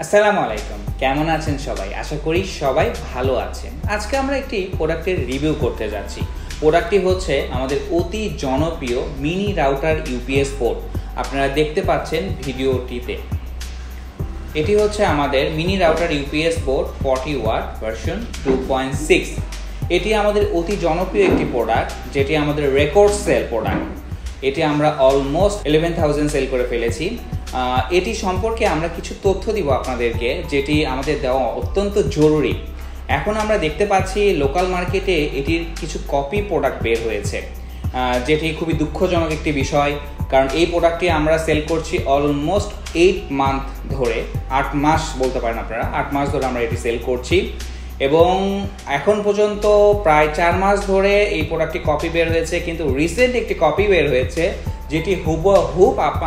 আসসালামু আলাইকুম, কেমন আছেন সবাই? আশা করি সবাই ভালো আছেন। আজকে আমরা একটি প্রোডাক্টের রিভিউ করতে যাচ্ছি। প্রোডাক্টটি হচ্ছে আমাদের অতি জনপ্রিয় মিনি রাউটার ইউপিএস পোর্ট। আপনারা দেখতে পাচ্ছেন ভিডিওটিতে। এটি হচ্ছে আমাদের mini router UPS port 40 watt version 2.6। এটি আমাদের অতি জনপ্রিয় একটি প্রোডাক্ট, যেটি আমাদের রেকর্ড সেল প্রোডাক্ট। এটি আমরা অলমোস্ট 11,000 সেল করে ফেলেছি। এটি সম্পর্কে আমরা কিছু তথ্য দিব আপনাদেরকে, যেটি আমাদের দেওয়া অত্যন্ত জরুরি। এখন আমরা দেখতে পাচ্ছি লোকাল মার্কেটে এটির কিছু কপি প্রোডাক্ট বের হয়েছে, যেটি খুবই দুঃখজনক একটি বিষয়। কারণ এই প্রোডাক্টটি আমরা সেল করছি অলমোস্ট 8 মান্থ ধরে, 8 মাস বলতে পারেন আপনারা, 8 মাস ধরে আমরা এটি সেল করছি। এবং এখন পর্যন্ত প্রায় 4 মাস ধরে এই প্রোডাক্টটি কপি বের হয়েছে, কিন্তু রিসেন্ট একটি কপি বের হয়েছে যেটি হুবহু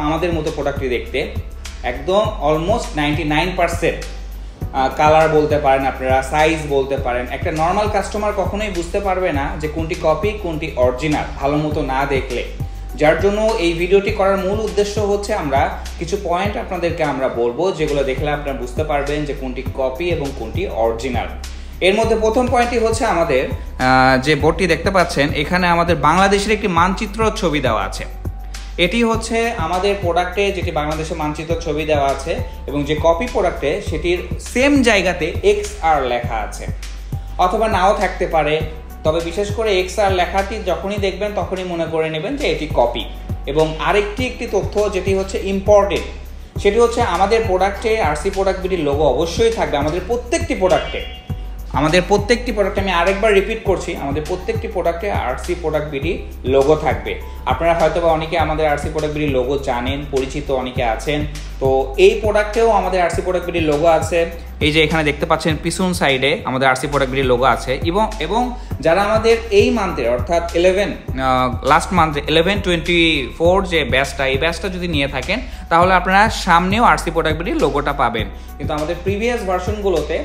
আমাদের মতো প্রোডাক্টটি দেখতে, একদম অলমোস্ট 99% কালার বলতে পারেন আপনারা, সাইজ বলতে পারেন। একটা নর্মাল কাস্টমার কখনোই বুঝতে পারবে না যে কোনটি কপি কোনটি অরিজিনাল ভালো মতো না দেখলে। যার জন্য এই ভিডিওটি করার মূল উদ্দেশ্য হচ্ছে আমরা কিছু পয়েন্ট আপনাদেরকে আমরা বলবো, যেগুলো দেখলে আপনারা বুঝতে পারবেন যে কোনটি কপি এবং কোনটি অরিজিনাল। এর মধ্যে প্রথম পয়েন্টটি হচ্ছে আমাদের যে বোর্ডটি দেখতে পাচ্ছেন, এখানে আমাদের বাংলাদেশের একটি মানচিত্র ছবি দেওয়া আছে। এটি হচ্ছে আমাদের প্রোডাক্টে যেটি বাংলাদেশের মানচিত্র ছবি দেওয়া আছে, এবং যে কপি প্রোডাক্টে সেটির সেম জায়গাতে XR লেখা আছে, অথবা নাও থাকতে পারে। তবে বিশেষ করে XR লেখাটি যখনই দেখবেন তখনই মনে করে নেবেন যে এটি কপি। এবং একটি তথ্য যেটি হচ্ছে ইম্পর্টেন্ট, সেটি হচ্ছে আমাদের প্রোডাক্টে আরসি প্রোডাক্ট বিডির লোগো অবশ্যই থাকবে। আমাদের প্রত্যেকটি প্রোডাক্টে আমি আরেকবার রিপিট করছি, আমাদের প্রত্যেকটি প্রোডাক্টে আরসি প্রোডাক্ট বিডি লোগো থাকবে। আপনারা হয়তো বা অনেকে আমাদের আরসি প্রোডাক্ট বিডির লোগো জানেন, পরিচিত অনেকে আছেন। তো এই প্রোডাক্টেও আমাদের আরসি প্রোডাক্ট বিডির লোগো আছে। এই যে এখানে দেখতে পাচ্ছেন পিছন সাইডে আমাদের আরসি প্রোডাক্ট বিডির লোগো আছে। এবং যারা আমাদের এই মান্থের অর্থাৎ লাস্ট মান্থে 11/24 যে ব্যাচটা, এই ব্যাচটা যদি নিয়ে থাকেন তাহলে আপনারা সামনেও আরসি প্রোডাক্ট বিডির লোগোটা পাবেন। কিন্তু আমাদের প্রিভিয়াস ভার্সনগুলোতে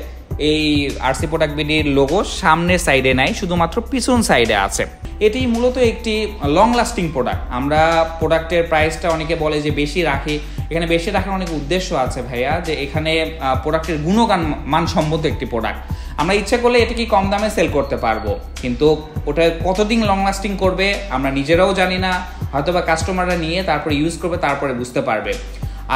এই আরসি প্রোডাক্ট বিডির লোগো সামনের সাইডে নাই, শুধুমাত্র পিছন সাইডে আছে। এটি মূলত একটি লং লাস্টিং প্রোডাক্ট। আমরা প্রোডাক্টের প্রাইসটা অনেকে বলে যে বেশি রাখি, এখানে বেশি রাখার অনেক উদ্দেশ্য আছে ভাইয়া, যে এখানে প্রোডাক্টের গুণগান মানসম্মত একটি প্রোডাক্ট। আমরা ইচ্ছে করলে এটাকে কম দামে সেল করতে পারবো, কিন্তু ওটা কতদিন লং লাস্টিং করবে আমরা নিজেরাও জানি না। হয়তোবা কাস্টমাররা নিয়ে তারপরে ইউজ করবে, তারপরে বুঝতে পারবে।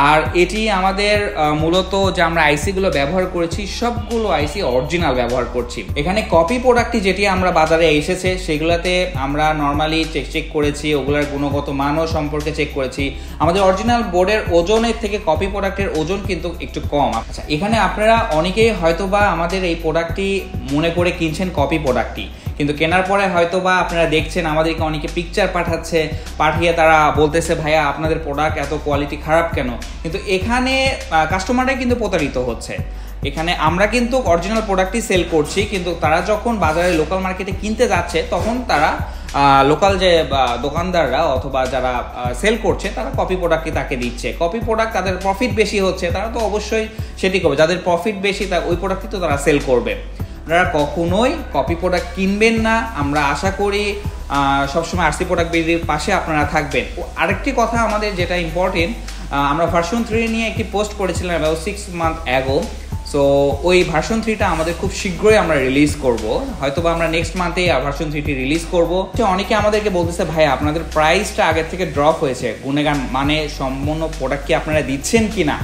আর এটি আমাদের মূলত যে আমরা আইসিগুলো ব্যবহার করেছি, সবগুলো আইসি অরিজিনাল ব্যবহার করছি। এখানে কপি প্রোডাক্টটি যেটি আমরা বাজারে এসেছে সেগুলোতে আমরা নর্মালি চেক করেছি, ওগুলোর গুণগত মানও সম্পর্কে চেক করেছি। আমাদের অরিজিনাল বোর্ডের ওজনের থেকে কপি প্রোডাক্টের ওজন কিন্তু একটু কম। আচ্ছা, এখানে আপনারা অনেকেই হয়তোবা আমাদের এই প্রোডাক্টটি মনে করে কিনছেন কপি প্রোডাক্টটি, কিন্তু কেনার পরে হয়তোবা আপনারা দেখছেন আমাদেরকে অনেকে পিকচার পাঠিয়ে তারা বলতেছে ভাইয়া আপনাদের প্রোডাক্ট এত কোয়ালিটি খারাপ কেন। কিন্তু এখানে কাস্টমাররাই কিন্তু প্রতারিত হচ্ছে। এখানে আমরা কিন্তু অরিজিনাল প্রোডাক্টই সেল করছি, কিন্তু তারা যখন বাজারে লোকাল মার্কেটে কিনতে যাচ্ছে তখন তারা লোকাল যে দোকানদাররা অথবা যারা সেল করছে তারা কপি প্রোডাক্টই তাকে দিচ্ছে। কপি প্রোডাক্ট তাদের প্রফিট বেশি হচ্ছে, তারা তো অবশ্যই সেটি করবে। যাদের প্রফিট বেশি ওই প্রোডাক্টই তো তারা সেল করবে। আপনারা কখনোই কপি প্রোডাক্ট কিনবেন না। আমরা আশা করি সবসময় আরসি প্রোডাক্ট বিডির পাশে আপনারা থাকবেন। আরেকটি কথা আমাদের যেটা ইম্পর্টেন্ট, আমরা ভার্সন 3 নিয়ে একটি পোস্ট করেছিলাম অ্যাবাউট 6 মান্থ অ্যাগো। সো ওই ভার্সন 3টা আমাদের খুব শীঘ্রই আমরা রিলিজ করব, হয়তোবা আমরা নেক্সট মান্থে ভার্সন 3টি রিলিজ করব। অনেকে আমাদেরকে বলতেছে ভাই আপনাদের প্রাইসটা আগের থেকে ড্রপ হয়েছে, গুণগান মানে সম্পূর্ণ প্রোডাক্ট কি আপনারা দিচ্ছেন কি না।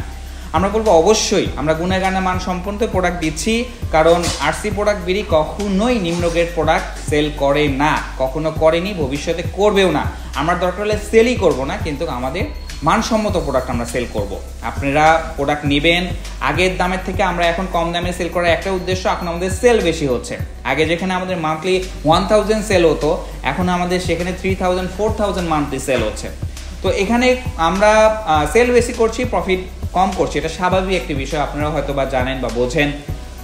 আমরা বলবো অবশ্যই আমরা গুণগানের মান সম্পন্ন প্রোডাক্ট দিচ্ছি, কারণ আরসি প্রোডাক্ট বিডি কখনোই নিম্ন গ্রেড প্রোডাক্ট সেল করে না, কখনো করেনি, ভবিষ্যতে করবেও না। আমরা দরকার হলে সেলই করব না, কিন্তু আমাদের মানসম্মত প্রোডাক্ট আমরা সেল করব। আপনারা প্রোডাক্ট নেবেন আগের দামের থেকে, আমরা এখন কম দামে সেল করার একটা উদ্দেশ্য, এখন আমাদের সেল বেশি হচ্ছে। আগে যেখানে আমাদের মান্থলি 1000 সেল হতো, এখন আমাদের সেখানে 3000 4000 মান্থলি সেল হচ্ছে। তো এখানে আমরা সেল বেশি করছি, প্রফিট কম করছি, এটা স্বাভাবিক একটি বিষয়, আপনারা হয়তো বা জানেন বা বোঝেন।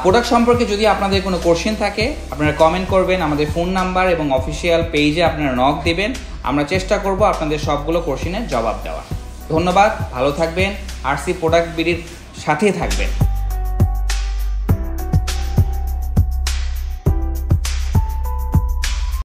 প্রোডাক্ট সম্পর্কে যদি আপনাদের কোনো কোশ্চেন থাকে আপনারা কমেন্ট করবেন, আমাদের ফোন নাম্বার এবং অফিসিয়াল পেজে আপনারা নক দেবেন। আমরা চেষ্টা করব আপনাদের সবগুলো কোশ্চেনের জবাব দেওয়ার। ধন্যবাদ, ভালো থাকবেন, আরসি প্রোডাক্ট বিডির সাথে থাকবেন।